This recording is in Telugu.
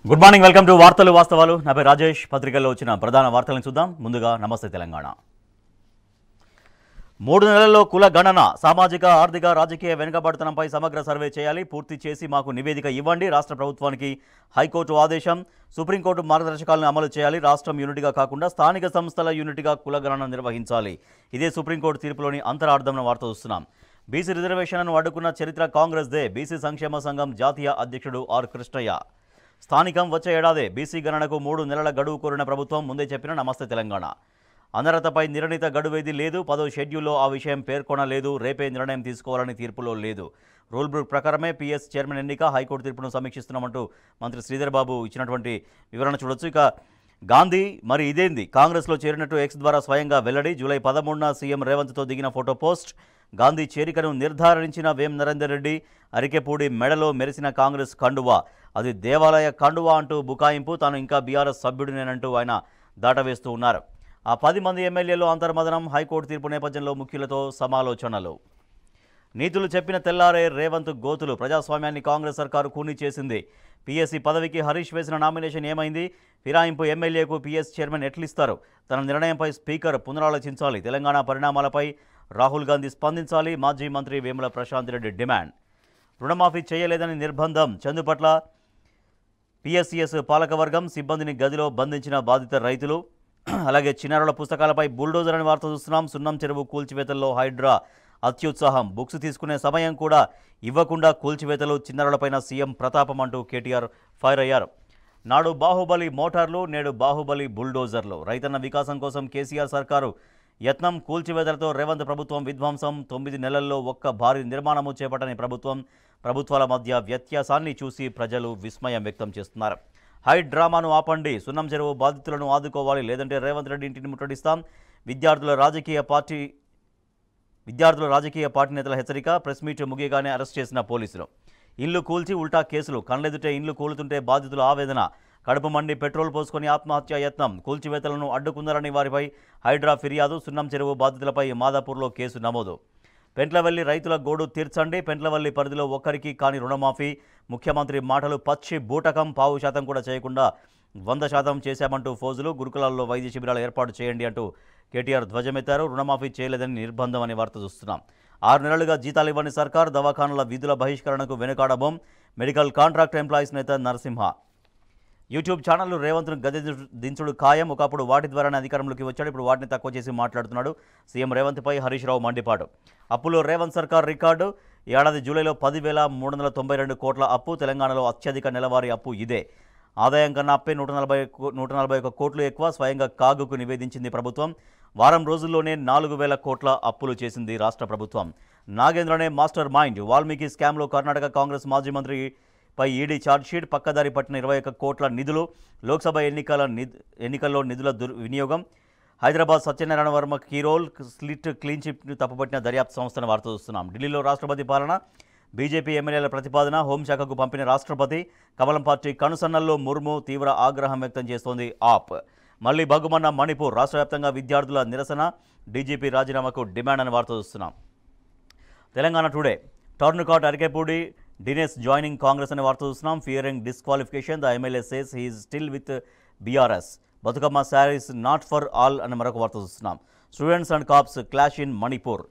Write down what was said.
గుడ్ మార్నింగ్, వెల్కమ్ టు వార్తలు వాస్తవాలు. నా పేరు రాజేష్. పత్రికల్లో వచ్చిన ప్రధాన వార్తలను చూద్దాం. ముందుగా నమస్తే తెలంగాణ. 3 నెలల్లో కుల గణన, సామాజిక ఆర్థిక రాజకీయ వెనుకబడుతనంపై సమగ్ర సర్వే చేయాలి, పూర్తి చేసి మాకు నివేదిక ఇవ్వండి. రాష్ట్ర ప్రభుత్వానికి హైకోర్టు ఆదేశం. సుప్రీంకోర్టు మార్గదర్శకాలను అమలు చేయాలి. రాష్ట్రం యూనిట్గా కాకుండా స్థానిక సంస్థల యూనిట్గా కుల గణన నిర్వహించాలి. ఇదే సుప్రీంకోర్టు తీర్పులోని అంతరార్థం వార్త చూస్తున్నాం. బీసీ రిజర్వేషన్లను అడ్డుకున్న చరిత్ర కాంగ్రెస్దే. బీసీ సంక్షేమ సంఘం జాతీయ అధ్యక్షుడు ఆర్ కృష్ణయ్య. స్థానికం వచ్చే ఏడాదే బీసీ గణనకు 3 నెలల గడువు కోరిన ప్రభుత్వం ముందే చెప్పిన నమస్తే తెలంగాణ. అనర్హతపై నిర్ణీత గడువేది లేదు. 10వ షెడ్యూల్లో ఆ విషయం పేర్కొనలేదు. రేపే నిర్ణయం తీసుకోవాలని తీర్పులో లేదు. రూల్ బుక్ ప్రకారమే పీఎస్ చైర్మన్ ఎన్నిక. హైకోర్టు తీర్పును సమీక్షిస్తున్నామంటూ మంత్రి శ్రీధర్ బాబు ఇచ్చినటువంటి వివరణ చూడొచ్చు. ఇక గాంధీ మరి ఇదేంది, కాంగ్రెస్లో చేరినట్టు ఎక్స్ ద్వారా స్వయంగా వెల్లడి. జూలై 13న సీఎం రేవంత్తో దిగిన ఫోటో పోస్ట్. గాంధీ చేరికను నిర్ధారించిన వేం నరేందర్ రెడ్డి. అరికెపూడి మెడలో మెరిసిన కాంగ్రెస్ కండువా, అది దేవాలయ కండువా అంటూ బుకాయింపు. తాను ఇంకా బీఆర్ఎస్ సభ్యుడినేనంటూ ఆయన దాటవేస్తూ ఉన్నారు. ఆ 10 మంది ఎమ్మెల్యేలు అంతర్మదనం. హైకోర్టు తీర్పు నేపథ్యంలో ముఖ్యులతో సమాలోచనలు. నీతులు చెప్పిన తెల్లారే రేవంత్ గోతులు. ప్రజాస్వామ్యాన్ని కాంగ్రెస్ సర్కారు కూనీ చేసింది. పీఎస్సీ పదవికి హరీష్ వేసిన నామినేషన్ ఏమైంది? ఫిరాయింపు ఎమ్మెల్యేకు పీఎస్ చైర్మన్ ఎట్లిస్తారు? తన నిర్ణయంపై స్పీకర్ పునరాలోచించాలి. తెలంగాణ పరిణామాలపై రాహుల్ గాంధీ స్పందించాలి. మాజీ మంత్రి వేముల ప్రశాంత్ రెడ్డి డిమాండ్. రుణమాఫీ చేయలేదని నిర్బంధం. చందుపట్ల పిఎస్సిఎస్ పాలకవర్గం సిబ్బందిని గదిలో బంధించిన బాధిత రైతులు. అలాగే చిన్నారుల పుస్తకాలపై బుల్డోజర్ అని వార్త చూస్తున్నాం. సున్నం చెరువు కూల్చివేతల్లో హైడ్రా అత్యుత్సాహం. బుక్స్ తీసుకునే సమయం కూడా ఇవ్వకుండా కూల్చివేతలు. చిన్నారులపైన సీఎం ప్రతాపం అంటూ కేటీఆర్ ఫైర్ అయ్యారు. నాడు బాహుబలి మోటార్లు, నేడు బాహుబలి బుల్డోజర్లు. రైతన్న వికాసం కోసం కేసీఆర్ సర్కారు యత్నం. కూల్చివేతలతో రేవంత్ ప్రభుత్వం విధ్వంసం. 9 నెలల్లో ఒక్క భారీ నిర్మాణము చేపట్టని ప్రభుత్వాల మధ్య వ్యత్యాసాన్ని చూసి ప్రజలు విస్మయం వ్యక్తం చేస్తున్నారు. హై డ్రామాను ఆపండి. సున్నం చెరువు బాధితులను ఆదుకోవాలి, లేదంటే రేవంత్ రెడ్డి ఇంటిని ముట్టడిస్తాం. విద్యార్థుల రాజకీయ పార్టీ నేతల హెచ్చరిక. ప్రెస్ మీట్ ముగియగానే అరెస్ట్ చేసిన పోలీసులు. ఇల్లు కూల్చి ఉల్టా కేసులు. కళ్ళెదుటే ఇండ్లు కూలుతుంటే బాధితుల ఆవేదన. కడుపు మండి పెట్రోల్ పోసుకొని ఆత్మహత్య యత్నం. కూల్చివేతలను అడ్డుకున్నారని వారిపై హైడ్రా ఫిర్యాదు. సున్నం చెరువు బాధితులపై మాదాపూర్లో కేసు నమోదు. పెంట్లవల్లి రైతుల గోడు తీర్చండి. పెంట్లవల్లి పరిధిలో ఒక్కరికి కాని రుణమాఫీ. ముఖ్యమంత్రి మాటలు పచ్చి బూటకం. 0.5% కూడా చేయకుండా 100% చేశామంటూ ఫోజులు. గురుకులాల్లో వైద్య శిబిరాలు ఏర్పాటు చేయండి అంటూ కేటీఆర్ ధ్వజమెత్తారు. రుణమాఫీ చేయలేదని నిర్బంధం అనే వార్త చూస్తున్నాం. 6 నెలలుగా జీతాలు ఇవ్వని సర్కార్. దవాఖానాల విధుల బహిష్కరణకు వెనుకాడబోం. మెడికల్ కాంట్రాక్ట్ ఎంప్లాయీస్ నేత నరసింహ. యూట్యూబ్ ఛానళ్లు రేవంత్ను గద్దె దించుడు ఖాయం. ఒకప్పుడు వాటి ద్వారానే అధికారంలోకి వచ్చాడు, ఇప్పుడు వాటిని తక్కువ చేసి మాట్లాడుతున్నాడు. సీఎం రేవంత్పై హరీష్ రావు మండిపాటు. అప్పులో రేవంత్ సర్కార్ రికార్డు. ఏడాది జూలైలో 10,392 కోట్ల అప్పు. తెలంగాణలో అత్యధిక నెలవారీ అప్పు ఇదే. ఆదాయం కన్నా అప్పే 141 కోట్లు ఎక్కువ. స్వయంగా కాగుకు నివేదించింది ప్రభుత్వం. వారం రోజుల్లోనే 4,000 కోట్ల అప్పులు చేసింది రాష్ట్ర ప్రభుత్వం. నాగేంద్రనే మాస్టర్ మైండ్. వాల్మీకి స్కామ్లో కర్ణాటక కాంగ్రెస్ మాజీ మంత్రి పై ఈడీ ఛార్జ్షీట్. పక్కదారి పట్టిన 21 కోట్ల నిధులు. లోక్సభ ఎన్నికల్లో నిధుల వినియోగం. హైదరాబాద్ సత్యనారాయణ వర్మ కీరోల్. స్లిట్ క్లీన్ చిట్ను తప్పుపట్టిన దర్యాప్తు సంస్థను వార్త చూస్తున్నాం. ఢిల్లీలో రాష్ట్రపతి పాలన. బీజేపీ ఎమ్మెల్యేల ప్రతిపాదన. హోంశాఖకు పంపిన రాష్ట్రపతి. కమలం పార్టీ కనుసన్నల్లో ముర్ము తీవ్ర ఆగ్రహం వ్యక్తం చేస్తోంది ఆప్. మళ్లీ బగ్గుమన్న మణిపూర్. రాష్ట్ర వ్యాప్తంగా విద్యార్థుల నిరసన. డీజీపీ రాజీనామాకు డిమాండ్ అని వార్త చూస్తున్నాం. Telangana today. Turn card Arikepudi. Dinesh joining Congress అనే వార్త చూస్తున్నాం. Fearing disqualification, the MLA says he is still with BRS. Bathukamma sarees not for all అనే మరొక వార్త చూస్తున్నాం. Students and cops clash in Manipur.